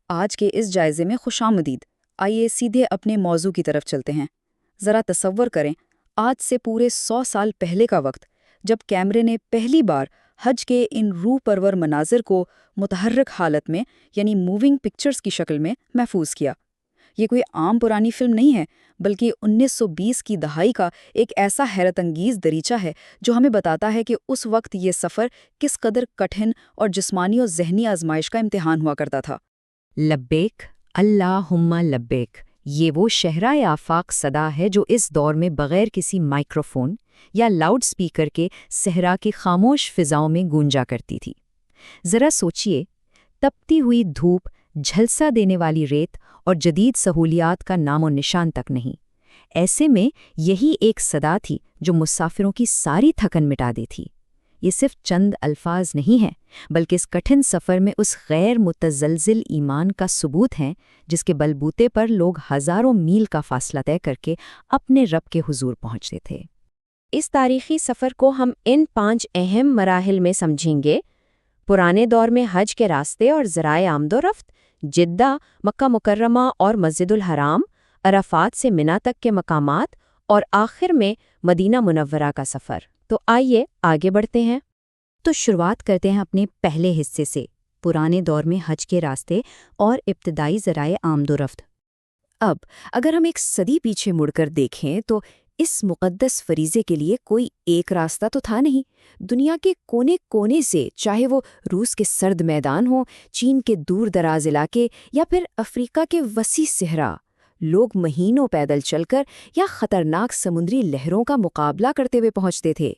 آج کے اس جائزے میں خوش آمدید۔ آئیے سیدھے اپنے موضوع کی طرف چلتے ہیں۔ ذرا تصور کریں، آج سے پورے 100 سال پہلے کا وقت، جب کیمرے نے پہلی بار حج کے ان روح پرور مناظر کو متحرک حالت میں یعنی موونگ پکچرز کی شکل میں محفوظ کیا۔ یہ کوئی عام پرانی فلم نہیں ہے، بلکہ 1920 کی دہائی کا ایک ایسا حیرت انگیز دریچہ ہے جو ہمیں بتاتا ہے کہ اس وقت یہ سفر کس قدر کٹھن اور جسمانی اور ذہنی آزمائش کا امتحان ہوا کرتا تھا۔ لبیک اللہم لبیک، یہ وہ شہرائے آفاق صدا ہے جو اس دور میں بغیر کسی مائکروفون یا لاؤڈ سپیکر کے صحرا کی خاموش فضاؤں میں گونجا کرتی تھی۔ ذرا سوچئے، تپتی ہوئی دھوپ، جھلسا دینے والی ریت اور جدید سہولیات کا نام و نشان تک نہیں۔ ایسے میں یہی ایک صدا تھی جو مسافروں کی ساری تھکن مٹا دی تھی۔ یہ صرف چند الفاظ نہیں ہیں، بلکہ اس کٹھن سفر میں اس غیر متزلزل ایمان کا ثبوت ہیں جس کے بلبوتے پر لوگ ہزاروں میل کا فاصلہ طے کر کے اپنے رب کے حضور پہنچتے تھے۔ اس تاریخی سفر کو ہم ان 5 اہم مراحل میں سمجھیں گے: پرانے دور میں حج کے راستے اور ذرائع آمد و رفت، جدہ، مکہ مکرمہ اور مسجد الحرام، عرفات سے منا تک کے مقامات، اور آخر میں مدینہ منورہ کا سفر۔ تو آئیے آگے بڑھتے ہیں۔ تو شروعات کرتے ہیں اپنے پہلے حصے سے، پرانے دور میں حج کے راستے اور ابتدائی ذرائع آمد و رفت۔ اب اگر ہم ایک صدی پیچھے مڑ کر دیکھیں تو اس مقدس فریضے کے لیے کوئی ایک راستہ تو تھا نہیں۔ دنیا کے کونے کونے سے، چاہے وہ روس کے سرد میدان ہوں، چین کے دور دراز علاقے یا پھر افریقہ کے وسیع صحرا، لوگ مہینوں پیدل چل کر یا خطرناک سمندری لہروں کا مقابلہ کرتے ہوئے پہنچتے تھے۔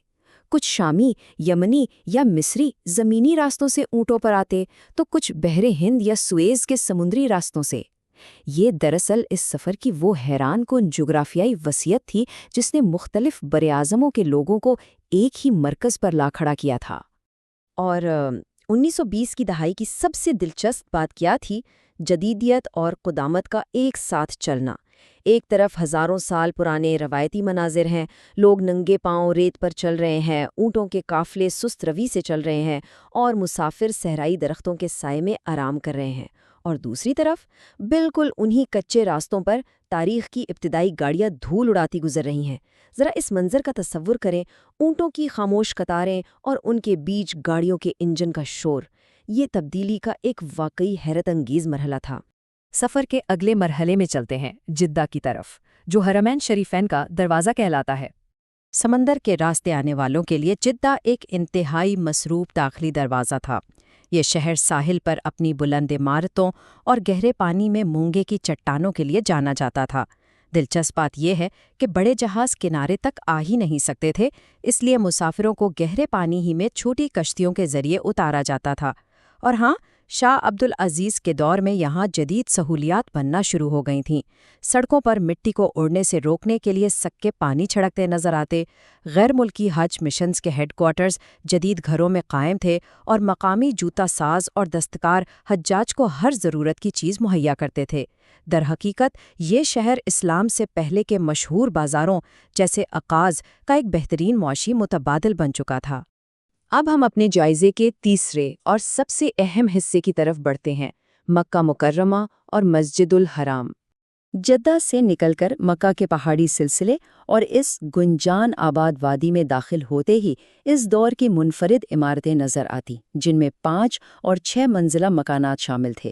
کچھ شامی، یمنی یا مصری زمینی راستوں سے اونٹوں پر آتے، تو کچھ بحر ہند یا سویز کے سمندری راستوں سے۔ یہ دراصل اس سفر کی وہ حیران کن جغرافیائی وسعت تھی جس نے مختلف براعظموں کے لوگوں کو ایک ہی مرکز پر لا کھڑا کیا تھا۔ اور 1920 کی دہائی کی سب سے دلچسپ بات کیا تھی؟ جدیدیت اور قدامت کا ایک ساتھ چلنا۔ ایک طرف ہزاروں سال پرانے روایتی مناظر ہیں، لوگ ننگے پاؤں ریت پر چل رہے ہیں، اونٹوں کے قافلے سست روی سے چل رہے ہیں، اور مسافر صحرائی درختوں کے سائے میں آرام کر رہے ہیں۔ اور دوسری طرف بالکل انہی کچے راستوں پر تاریخ کی ابتدائی گاڑیاں دھول اڑاتی گزر رہی ہیں۔ ذرا اس منظر کا تصور کریں، اونٹوں کی خاموش قطاریں اور ان کے بیچ گاڑیوں کے انجن کا شور۔ یہ تبدیلی کا ایک واقعی حیرت انگیز مرحلہ تھا۔ سفر کے اگلے مرحلے میں چلتے ہیں، جدہ کی طرف، جو حرمین شریفین کا دروازہ کہلاتا ہے۔ سمندر کے راستے آنے والوں کے لیے جدہ ایک انتہائی مصروف داخلی دروازہ تھا۔ یہ شہر ساحل پر اپنی بلند عمارتوں اور گہرے پانی میں مونگے کی چٹانوں کے لیے جانا جاتا تھا۔ دلچسپ بات یہ ہے کہ بڑے جہاز کنارے تک آ ہی نہیں سکتے تھے، اس لیے مسافروں کو گہرے پانی ہی میں چھوٹی کشتیوں کے ذریعے اتارا جاتا تھا۔ اور ہاں، شاہ عبدالعزیز کے دور میں یہاں جدید سہولیات بننا شروع ہو گئی تھیں۔ سڑکوں پر مٹی کو اڑنے سے روکنے کے لیے سکے پانی چھڑکتے نظر آتے، غیر ملکی حج مشنز کے ہیڈ کوارٹرز جدید گھروں میں قائم تھے، اور مقامی جوتا ساز اور دستکار حجاج کو ہر ضرورت کی چیز مہیا کرتے تھے۔ در حقیقت یہ شہر اسلام سے پہلے کے مشہور بازاروں جیسے عکاظ کا ایک بہترین معاشی متبادل بن چکا تھا۔ اب ہم اپنے جائزے کے تیسرے اور سب سے اہم حصے کی طرف بڑھتے ہیں، مکہ مکرمہ اور مسجد الحرام۔ جدہ سے نکل کر مکہ کے پہاڑی سلسلے اور اس گنجان آباد وادی میں داخل ہوتے ہی اس دور کی منفرد عمارتیں نظر آتی، جن میں 5 اور 6 منزلہ مکانات شامل تھے۔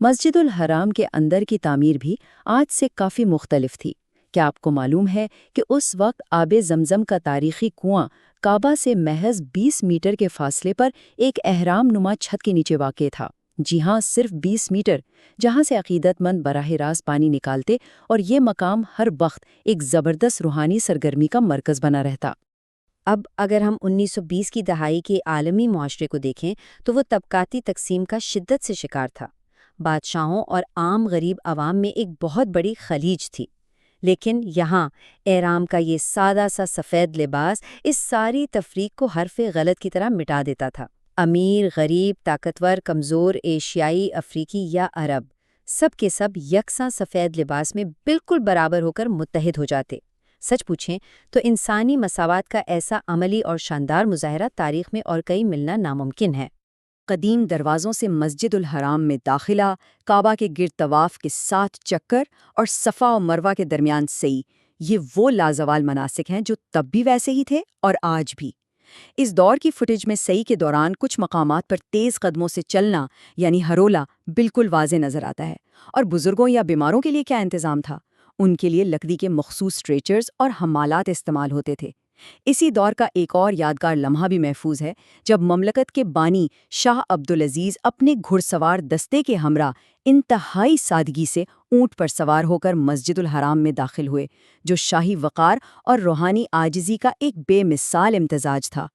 مسجد الحرام کے اندر کی تعمیر بھی آج سے کافی مختلف تھی۔ کیا آپ کو معلوم ہے کہ اس وقت آب زمزم کا تاریخی کنواں کعبہ سے محض 20 میٹر کے فاصلے پر ایک اہرام نما چھت کے نیچے واقع تھا؟ جی ہاں، صرف 20 میٹر، جہاں سے عقیدت مند براہ راست پانی نکالتے، اور یہ مقام ہر وقت ایک زبردست روحانی سرگرمی کا مرکز بنا رہتا۔ اب اگر ہم 1920 کی دہائی کے عالمی معاشرے کو دیکھیں تو وہ طبقاتی تقسیم کا شدت سے شکار تھا۔ بادشاہوں اور عام غریب عوام میں ایک بہت بڑی خلیج تھی۔ لیکن یہاں احرام کا یہ سادہ سا سفید لباس اس ساری تفریق کو حرف غلط کی طرح مٹا دیتا تھا۔ امیر، غریب، طاقتور، کمزور، ایشیائی، افریقی یا عرب، سب کے سب یکساں سفید لباس میں بالکل برابر ہو کر متحد ہو جاتے۔ سچ پوچھیں تو انسانی مساوات کا ایسا عملی اور شاندار مظاہرہ تاریخ میں اور کہیں ملنا ناممکن ہے۔ قدیم دروازوں سے مسجد الحرام میں داخلہ، کعبہ کے گرد طواف کے 7 چکر اور صفا و مروہ کے درمیان سعی، یہ وہ لازوال مناسک ہیں جو تب بھی ویسے ہی تھے اور آج بھی۔ اس دور کی فوٹیج میں سعی کے دوران کچھ مقامات پر تیز قدموں سے چلنا یعنی ہرولا بالکل واضح نظر آتا ہے۔ اور بزرگوں یا بیماروں کے لیے کیا انتظام تھا؟ ان کے لیے لکڑی کے مخصوص اسٹریچرز اور حمالات استعمال ہوتے تھے۔ اسی دور کا ایک اور یادگار لمحہ بھی محفوظ ہے جب مملکت کے بانی شاہ عبدالعزیز اپنے گھڑ سوار دستے کے ہمراہ انتہائی سادگی سے اونٹ پر سوار ہو کر مسجد الحرام میں داخل ہوئے، جو شاہی وقار اور روحانی عاجزی کا ایک بے مثال امتزاج تھا۔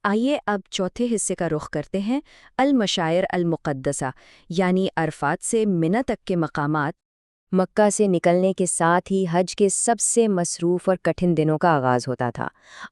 آئیے اب چوتھے حصے کا رخ کرتے ہیں، المشاعر المقدسہ، یعنی عرفات سے منی تک کے مقامات۔ مکہ سے نکلنے کے ساتھ ہی حج کے سب سے مصروف اور کٹھن دنوں کا آغاز ہوتا تھا۔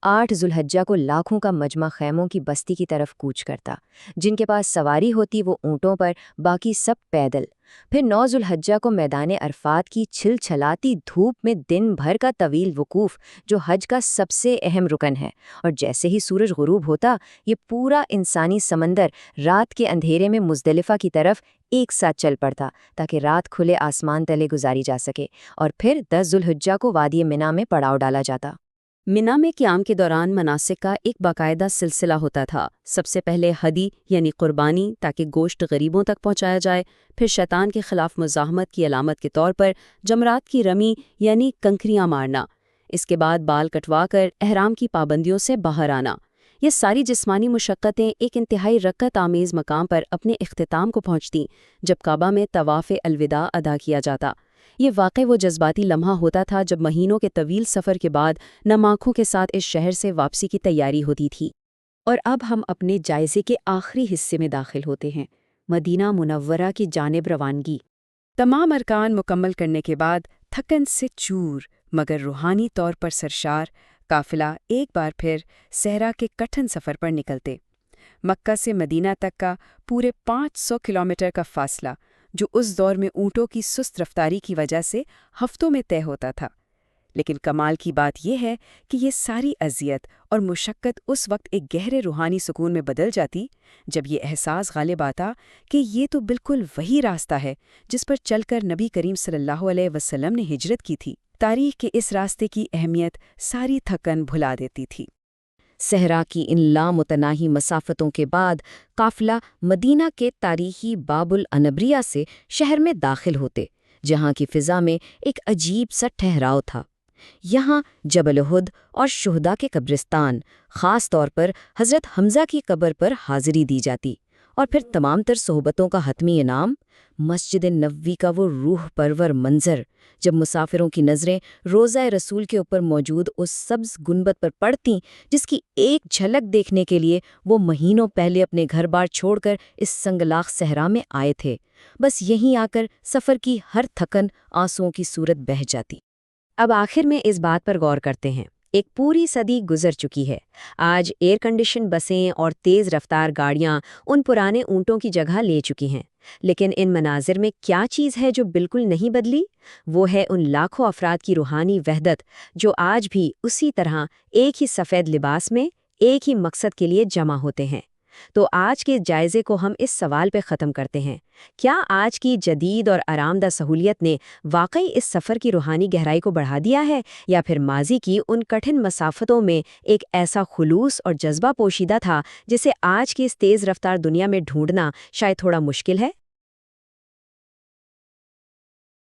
8 ذوالحجہ کو لاکھوں کا مجمع خیموں کی بستی کی طرف کوچ کرتا، جن کے پاس سواری ہوتی وہ اونٹوں پر، باقی سب پیدل۔ پھر 9 ذوالحجہ کو میدان عرفات کی چھل چھلاتی دھوپ میں دن بھر کا طویل وقوف، جو حج کا سب سے اہم رکن ہے، اور جیسے ہی سورج غروب ہوتا یہ پورا انسانی سمندر رات کے اندھیرے میں مزدلفہ کی طرف ایک ساتھ چل پڑتا تاکہ رات کھلے آسمان تلے گزاری جا سکے، اور پھر 10 ذوالحجہ کو وادی منی میں پڑاؤ ڈالا جاتا۔ منی میں قیام کے دوران مناسک کا ایک باقاعدہ سلسلہ ہوتا تھا۔ سب سے پہلے ہدی یعنی قربانی تاکہ گوشت غریبوں تک پہنچایا جائے، پھر شیطان کے خلاف مزاحمت کی علامت کے طور پر جمرات کی رمی یعنی کنکریاں مارنا، اس کے بعد بال کٹوا کر احرام کی پابندیوں سے باہر آنا۔ یہ ساری جسمانی مشقتیں ایک انتہائی رکت آمیز مقام پر اپنے اختتام کو پہنچتیں جب کعبہ میں طواف الوداع ادا کیا جاتا۔ یہ واقع وہ جذباتی لمحہ ہوتا تھا جب مہینوں کے طویل سفر کے بعد نم آنکھوں کے ساتھ اس شہر سے واپسی کی تیاری ہوتی تھی۔ اور اب ہم اپنے جائزے کے آخری حصے میں داخل ہوتے ہیں، مدینہ منورہ کی جانب روانگی۔ تمام ارکان مکمل کرنے کے بعد تھکن سے چور مگر روحانی طور پر سرشار قافلہ ایک بار پھر صحرا کے کٹھن سفر پر نکلتے۔ مکہ سے مدینہ تک کا پورے 500 کلومیٹر کا فاصلہ، جو اس دور میں اونٹوں کی سست رفتاری کی وجہ سے ہفتوں میں طے ہوتا تھا۔ لیکن کمال کی بات یہ ہے کہ یہ ساری اذیت اور مشقت اس وقت ایک گہرے روحانی سکون میں بدل جاتی جب یہ احساس غالب آتا کہ یہ تو بالکل وہی راستہ ہے جس پر چل کر نبی کریم صلی اللہ علیہ وسلم نے ہجرت کی تھی۔ تاریخ کے اس راستے کی اہمیت ساری تھکن بھلا دیتی تھی۔ صحرا کی ان لامتناہی مسافتوں کے بعد قافلہ مدینہ کے تاریخی باب الانبریہ سے شہر میں داخل ہوتے، جہاں کی فضا میں ایک عجیب سا ٹھہراؤ تھا۔ یہاں جبل احد اور شہداء کے قبرستان، خاص طور پر حضرت حمزہ کی قبر پر حاضری دی جاتی، اور پھر تمام تر صحبتوں کا حتمی انعام مسجد نبوی کا وہ روح پرور منظر جب مسافروں کی نظریں روضہ رسول کے اوپر موجود اس سبز گنبد پر پڑتیں جس کی ایک جھلک دیکھنے کے لیے وہ مہینوں پہلے اپنے گھر بار چھوڑ کر اس سنگلاخ صحرا میں آئے تھے۔ بس یہیں آ کر سفر کی ہر تھکن آنسوؤں کی صورت بہہ جاتی۔ اب آخر میں اس بات پر غور کرتے ہیں، ایک پوری صدی گزر چکی ہے، آج ایئر کنڈیشن بسیں اور تیز رفتار گاڑیاں ان پرانے اونٹوں کی جگہ لے چکی ہیں، لیکن ان مناظر میں کیا چیز ہے جو بالکل نہیں بدلی؟ وہ ہے ان لاکھوں افراد کی روحانی وحدت جو آج بھی اسی طرح ایک ہی سفید لباس میں ایک ہی مقصد کے لیے جمع ہوتے ہیں۔ تو آج کے جائزے کو ہم اس سوال پہ ختم کرتے ہیں، کیا آج کی جدید اور آرام دہ سہولیت نے واقعی اس سفر کی روحانی گہرائی کو بڑھا دیا ہے، یا پھر ماضی کی ان کٹھن مسافتوں میں ایک ایسا خلوص اور جذبہ پوشیدہ تھا جسے آج کی اس تیز رفتار دنیا میں ڈھونڈنا شاید تھوڑا مشکل ہے؟